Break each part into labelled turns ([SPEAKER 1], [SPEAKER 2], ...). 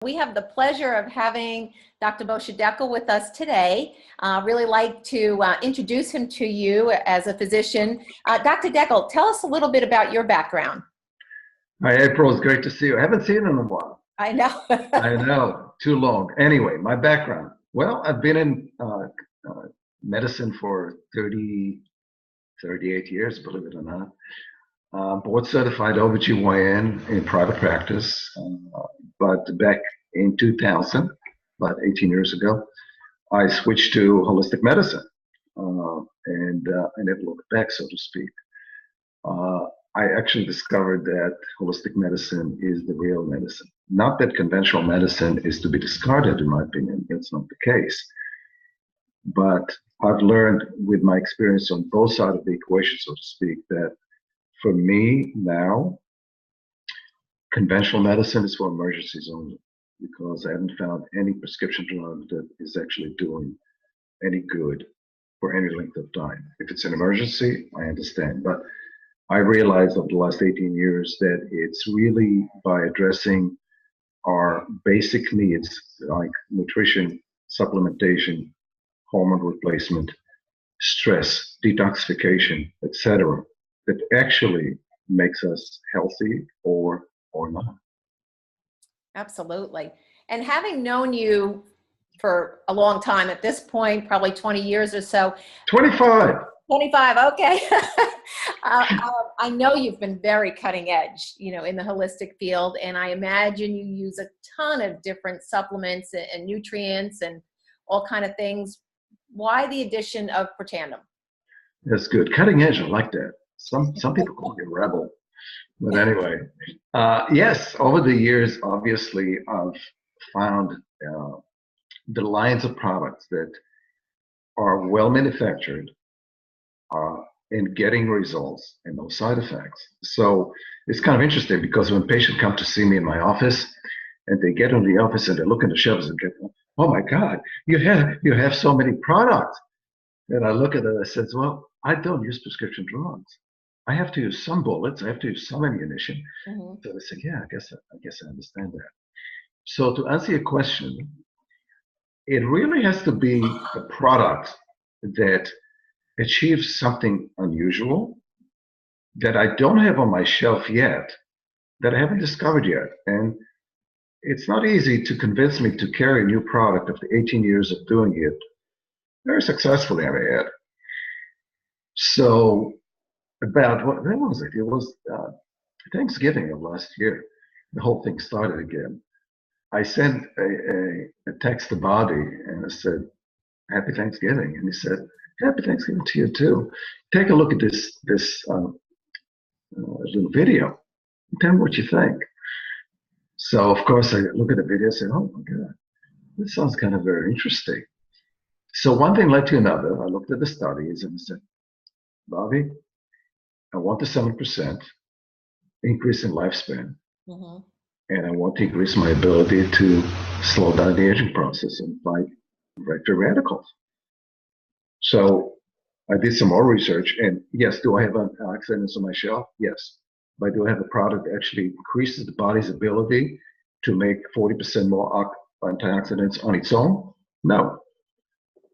[SPEAKER 1] We have the pleasure of having Dr. Moshe Dekel with us today. Really like to introduce him to you as a physician. Dr. Dekel, tell us a little bit about your background.
[SPEAKER 2] Hi, April. It's great to see you. I haven't seen you in a while.
[SPEAKER 1] I know.
[SPEAKER 2] I know. Too long. Anyway, my background. Well, I've been in medicine for 38 years, believe it or not. Board certified OBGYN in private practice. But back in 2000, about 18 years ago, I switched to holistic medicine. And I never looked back, so to speak. I actually discovered that holistic medicine is the real medicine. Not that conventional medicine is to be discarded, in my opinion. That's not the case. But I've learned with my experience on both sides of the equation, so to speak, that for me now, conventional medicine is for emergencies only, because I haven't found any prescription drug that is actually doing any good for any length of time. If it's an emergency, I understand. But I realized over the last 18 years that it's really by addressing our basic needs like nutrition, supplementation, hormone replacement, stress, detoxification, etc., that actually makes us healthy or not.
[SPEAKER 1] Absolutely. And having known you for a long time at this point, probably 20 years or so.
[SPEAKER 2] 25.
[SPEAKER 1] 25, okay. I know you've been very cutting edge, in the holistic field, and I imagine you use a ton of different supplements and nutrients and all kind of things. Why the addition of Protandim?
[SPEAKER 2] That's good. Cutting edge, I like that. Some people call me a rebel. But anyway, yes, over the years, obviously, I've found the lines of products that are well manufactured and getting results and no side effects. So it's kind of interesting because when patients come to see me in my office and they get in the office and they look in the shelves and get, oh my God, you have so many products. And I look at it and I says, well, I don't use prescription drugs. I have to use some bullets. I have to use some ammunition. Mm-hmm. So they say, yeah, I guess I understand that. So to answer your question, it really has to be a product that achieves something unusual that I don't have on my shelf yet, that I haven't discovered yet. And it's not easy to convince me to carry a new product after 18 years of doing it very successfully, I may add. So about, when was it? It was Thanksgiving of last year. The whole thing started again. I sent a text to Bobby and I said, Happy Thanksgiving. And he said, Happy Thanksgiving to you too. Take a look at this little video. Tell me what you think. So of course I look at the video and say, oh my God, this sounds kind of very interesting. So one thing led to another. I looked at the studies and I said, Bobby, I want the 7% increase in lifespan. Mm-hmm. And I want to increase my ability to slow down the aging process and fight free radicals. So I did some more research, and yes, do I have antioxidants on my shelf? Yes. But do I have a product that actually increases the body's ability to make 40% more antioxidants on its own? No.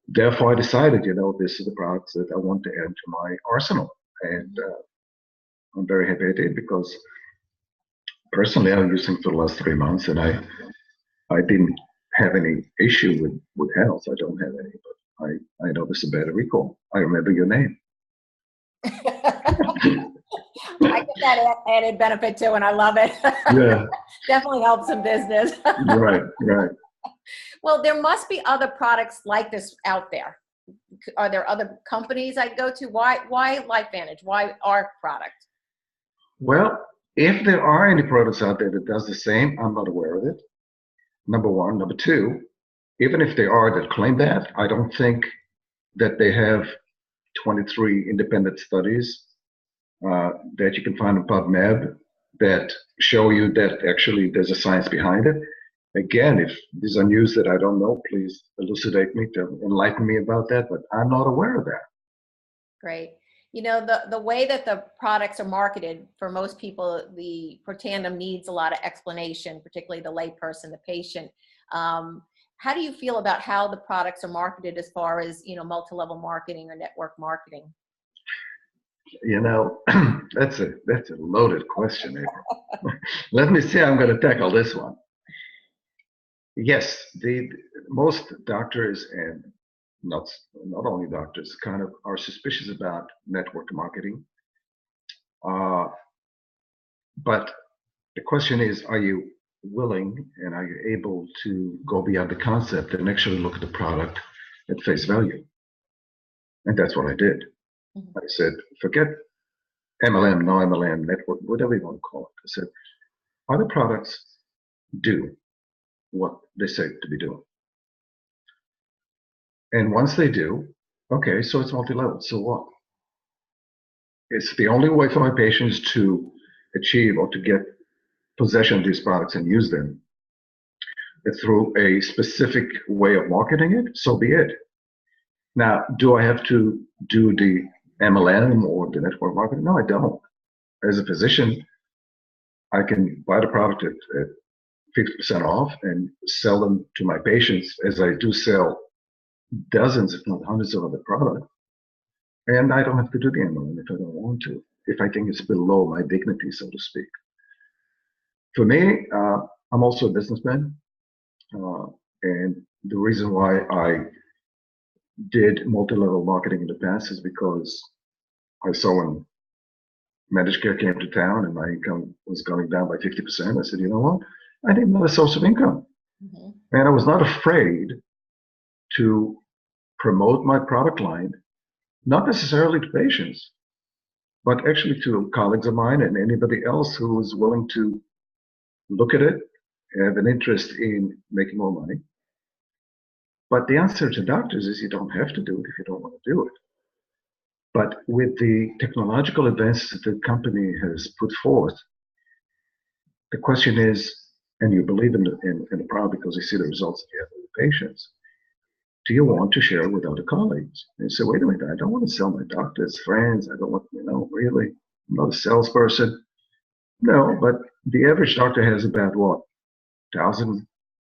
[SPEAKER 2] Therefore, I decided, this is the products that I want to add to my arsenal. And I'm very happy I did, because personally, I'm using for the last 3 months, and I didn't have any issue with health. I don't have any, but I noticed a better recall. I remember your name.
[SPEAKER 1] I get that added benefit too, and I love it.
[SPEAKER 2] Yeah.
[SPEAKER 1] Definitely helps in business.
[SPEAKER 2] Right.
[SPEAKER 1] Well, there must be other products like this out there. Are there other companies I'd go to? Why LifeVantage? Why our product?
[SPEAKER 2] Well, if there are any products out there that does the same, I'm not aware of it. Number one. Number two, even if they are that claim that, I don't think that they have 23 independent studies that you can find on PubMed that show you that actually there's a science behind it. Again, if these are news that I don't know, please elucidate me, to enlighten me about that, but I'm not aware of that.
[SPEAKER 1] Great. You know, the way that the products are marketed, for most people, the Protandim needs a lot of explanation, particularly the layperson, the patient. How do you feel about how the products are marketed as far as, you know, multi-level marketing or network marketing?
[SPEAKER 2] You know, that's a loaded question, April. Let me see how I'm going to tackle this one. Yes, the most doctors and not only doctors kind of are suspicious about network marketing. But the question is, are you willing and are you able to go beyond the concept and actually look at the product at face value? And that's what I did.
[SPEAKER 1] Mm-hmm.
[SPEAKER 2] I said, forget MLM, no MLM, network, whatever you want to call it. I said, are the products do what they say to be doing? And once they do, okay, so it's multi-level. So what? It's the only way for my patients to achieve or to get possession of these products and use them through a specific way of marketing it, so be it. Now, do I have to do the MLM or the network marketing? No, I don't. As a physician, I can buy the product at 50% off and sell them to my patients, as I do sell dozens, if not hundreds of other products. And I don't have to do the MLM if I don't want to, if I think it's below my dignity, so to speak. For me, I'm also a businessman. And the reason why I did multi-level marketing in the past is because I saw when managed care came to town and my income was going down by 50%. I said, you know what? I need another source of income. Mm-hmm. And I was not afraid to promote my product line, not necessarily to patients, but actually to colleagues of mine and anybody else who was willing to look at it, have an interest in making more money. But the answer to doctors is you don't have to do it if you don't want to do it. But with the technological advances that the company has put forth, the question is, and you believe in the product because you see the results that you have with the patients, do you want to share it with other colleagues? And you say, wait a minute, I don't want to sell my doctors, friends. I don't want, really, I'm not a salesperson. No, but the average doctor has about, 1,000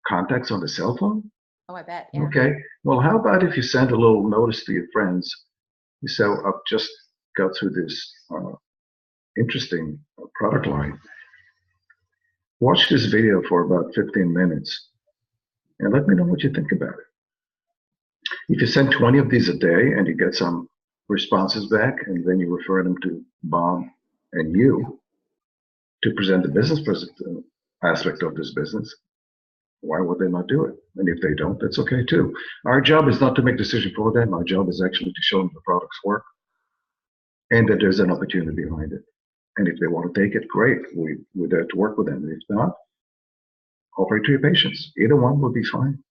[SPEAKER 2] contacts on the cell phone?
[SPEAKER 1] Oh, I bet. Yeah.
[SPEAKER 2] Okay. Well, how about if you send a little notice to your friends? You say, I've just got through this interesting product line. Watch this video for about 15 minutes and let me know what you think about it. If you send 20 of these a day and you get some responses back and then you refer them to Bob and you to present the business aspect of this business, why would they not do it? And if they don't, that's okay too. Our job is not to make decisions for them. Our job is actually to show them the products work and that there's an opportunity behind it. And if they want to take it, great. We're there to work with them. If not, offer it to your patients. Either one will be fine.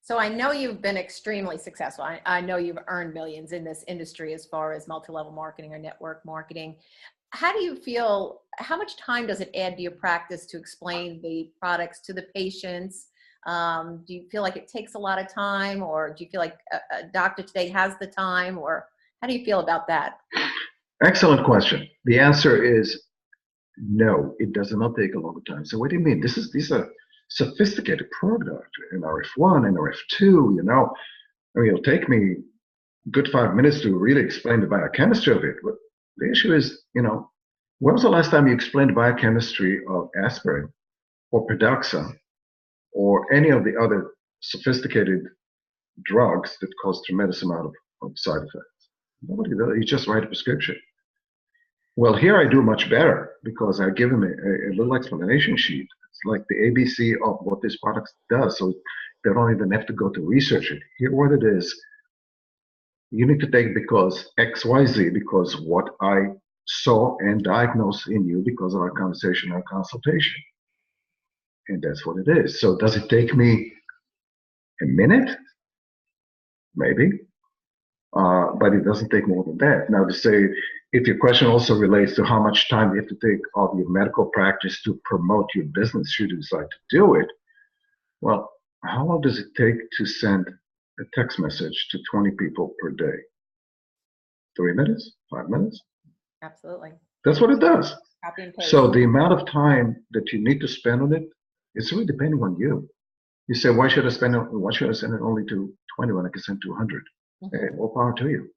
[SPEAKER 1] So I know you've been extremely successful. I know you've earned millions in this industry as far as multi-level marketing or network marketing. How do you feel, how much time does it add to your practice to explain the products to the patients? Do you feel like it takes a lot of time, or do you feel like a doctor today has the time, or how do you feel about that?
[SPEAKER 2] Excellent question. The answer is no, it does not take a long time. So what do you mean? These are sophisticated products, NRF1, NRF2, I mean, it'll take me a good 5 minutes to really explain the biochemistry of it. But the issue is, when was the last time you explained the biochemistry of aspirin or Pradaxa or any of the other sophisticated drugs that cause tremendous amount of side effects? Nobody does. You just write a prescription. Well, here I do much better because I give them a little explanation sheet. It's like the ABC of what this product does, so they don't even have to go to research it. Here what it is. You need to take it because XYZ, because what I saw and diagnosed in you because of our conversation, our consultation. And that's what it is. So does it take me a minute? Maybe. But it doesn't take more than that. Now to say, if your question also relates to how much time you have to take of your medical practice to promote your business should you decide to do it, well, how long does it take to send a text message to 20 people per day? 3 minutes, 5 minutes.
[SPEAKER 1] Absolutely.
[SPEAKER 2] That's what it does.
[SPEAKER 1] Copy and paste.
[SPEAKER 2] So the amount of time that you need to spend on it, it's really depending on you. You say, why should I send it only to 20 when I can send to 100? Hey, more power to you.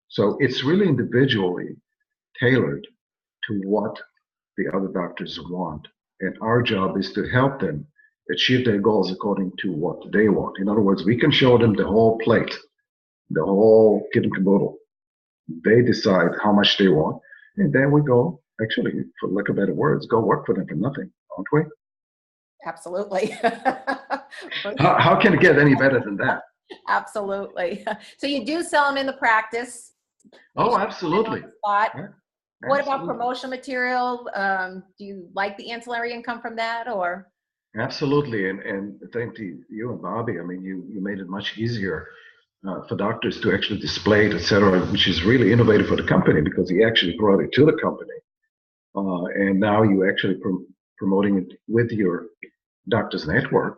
[SPEAKER 2] So it's really individually tailored to what the other doctors want. And our job is to help them achieve their goals according to what they want. In other words, we can show them the whole plate, the whole kit and caboodle. They decide how much they want. And then we go, actually, for lack of better words, go work for them for nothing, aren't we?
[SPEAKER 1] Absolutely.
[SPEAKER 2] How can it get any better than that?
[SPEAKER 1] Absolutely. So you do sell them in the practice?
[SPEAKER 2] Oh, absolutely.
[SPEAKER 1] Spot.
[SPEAKER 2] Yeah,
[SPEAKER 1] what about
[SPEAKER 2] absolutely.
[SPEAKER 1] promotional material? Do you like the ancillary income from that, or?
[SPEAKER 2] Absolutely. And thank to you and Bobby. I mean, you made it much easier for doctors to actually display it, et cetera, which is really innovative for the company because he actually brought it to the company. And now you actually promoting it with your doctor's network.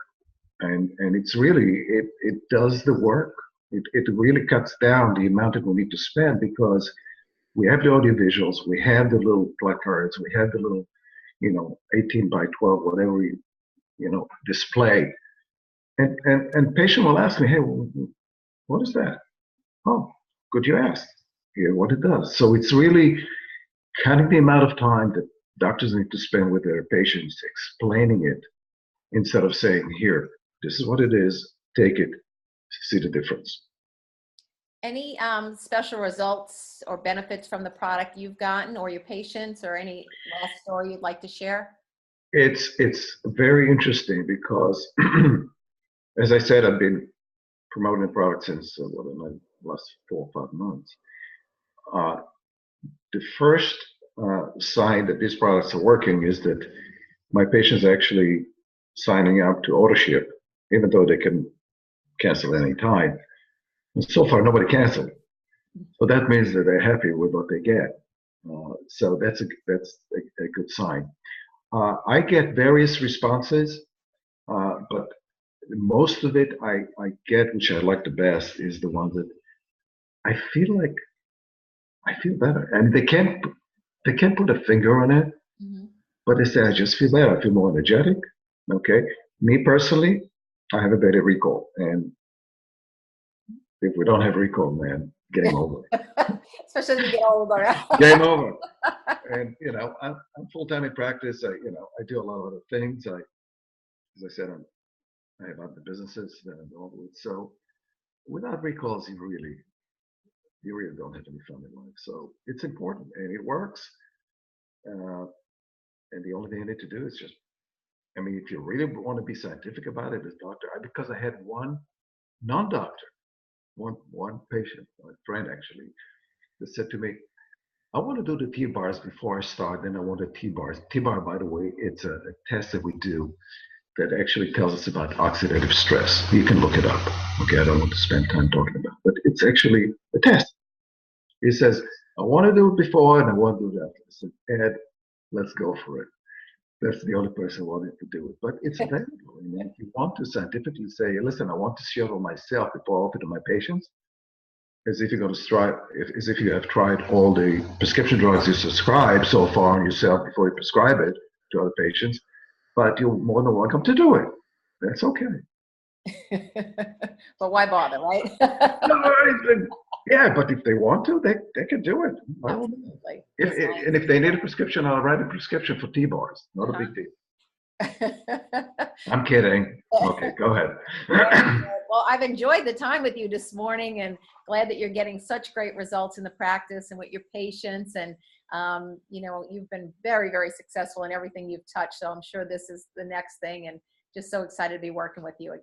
[SPEAKER 2] And it's really, it does the work. It really cuts down the amount that we need to spend because we have the audio visuals, we have the little placards, we have the little, 18 by 12, whatever we, display. And patient will ask me, hey, what is that? Oh, good you asked. Here, what it does. So it's really cutting the amount of time that doctors need to spend with their patients explaining it instead of saying, here, this is what it is, take it, see the difference.
[SPEAKER 1] Any special results or benefits from the product you've gotten or your patients, or any last story you'd like to share?
[SPEAKER 2] It's very interesting because, as I said, I've been promoting the product since the last 4 or 5 months. The first sign that these products are working is that my patients are actually signing up to auto ship, even though they can cancel at any time. And so far, nobody canceled. So that means that they're happy with what they get. So that's a good sign. I get various responses, but most of it I get, which I like the best, is the ones that I feel better, and they can't put a finger on it, but they say I just feel better. I feel more energetic. Okay, me personally, I have a better recall, and if we don't have recall, man, game over.
[SPEAKER 1] Especially as you get older.
[SPEAKER 2] Game over. And I'm full-time in practice. I do a lot of other things. As I said, I have other businesses that I'm involved with. So without recalls, you really don't have any fun in life. So it's important, and it works. And the only thing you need to do is just, if you really want to be scientific about it, as doctor, because I had one non-doctor, one patient, a friend actually, that said to me, I want to do the T-bars before I start, then I want the T-bars. T-bar, by the way, it's a test that we do that actually tells us about oxidative stress. You can look it up. Okay, I don't want to spend time talking about it, but it's actually a test. He says, I want to do it before and I want to do it after. I said, Ed, let's go for it. That's the only person wanting to do it. But it's available. If you want to scientifically say, listen, I want to schedule myself before I offer to my patients, as if you're going to try, as if you have tried all the prescription drugs you prescribe so far on yourself before you prescribe it to other patients, but you're more than welcome to do it. That's okay.
[SPEAKER 1] But why bother, right?
[SPEAKER 2] Yeah, but if they want to, they can do it.
[SPEAKER 1] Absolutely.
[SPEAKER 2] And if they need a prescription, I'll write a prescription for T-bars. Not a big deal. I'm kidding. Okay, go ahead.
[SPEAKER 1] Well, I've enjoyed the time with you this morning, and glad that you're getting such great results in the practice and with your patients. And you've been very, very successful in everything you've touched. So I'm sure this is the next thing, and just so excited to be working with you again.